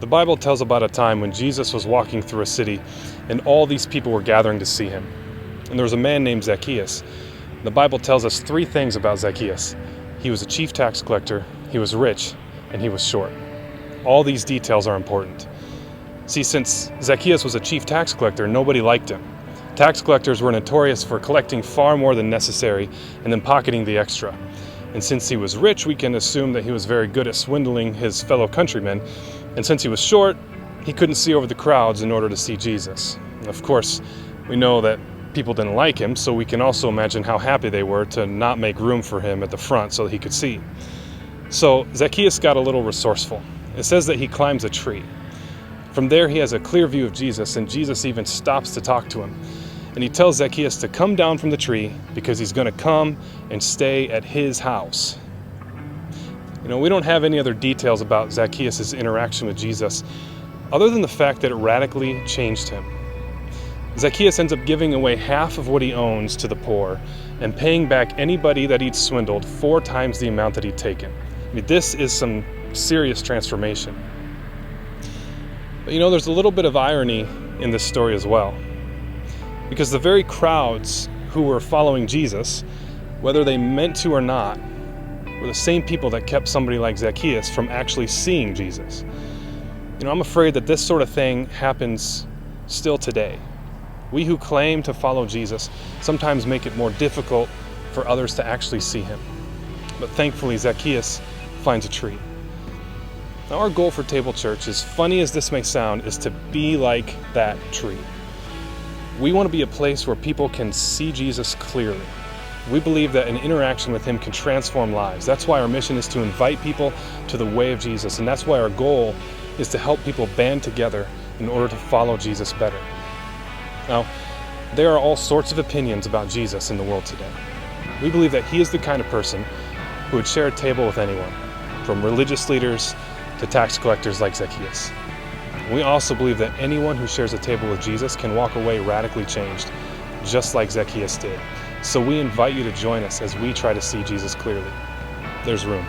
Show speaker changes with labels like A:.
A: The Bible tells about a time when Jesus was walking through a city and all these people were gathering to see him. And there was a man named Zacchaeus. The Bible tells us three things about Zacchaeus. He was a chief tax collector, he was rich, and he was short. All these details are important. See, since Zacchaeus was a chief tax collector, nobody liked him. Tax collectors were notorious for collecting far more than necessary and then pocketing the extra. And since he was rich, we can assume that he was very good at swindling his fellow countrymen. And since he was short, he couldn't see over the crowds in order to see Jesus. And of course, we know that people didn't like him, so we can also imagine how happy they were to not make room for him at the front so that he could see. So Zacchaeus got a little resourceful. It says that he climbs a tree. From there, he has a clear view of Jesus, and Jesus even stops to talk to him. And he tells Zacchaeus to come down from the tree because he's going to come and stay at his house. We don't have any other details about Zacchaeus' interaction with Jesus other than the fact that it radically changed him. Zacchaeus ends up giving away half of what he owns to the poor and paying back anybody that he'd swindled 4 times the amount that he'd taken. This is some serious transformation. But there's a little bit of irony in this story as well. Because the very crowds who were following Jesus, whether they meant to or not, were the same people that kept somebody like Zacchaeus from actually seeing Jesus. I'm afraid that this sort of thing happens still today. We who claim to follow Jesus sometimes make it more difficult for others to actually see him. But thankfully, Zacchaeus finds a tree. Now, our goal for Table Church, as funny as this may sound, is to be like that tree. We want to be a place where people can see Jesus clearly. We believe that an interaction with him can transform lives. That's why our mission is to invite people to the way of Jesus, and that's why our goal is to help people band together in order to follow Jesus better. Now, there are all sorts of opinions about Jesus in the world today. We believe that he is the kind of person who would share a table with anyone, from religious leaders to tax collectors like Zacchaeus. We also believe that anyone who shares a table with Jesus can walk away radically changed, just like Zacchaeus did. So we invite you to join us as we try to see Jesus clearly. There's room.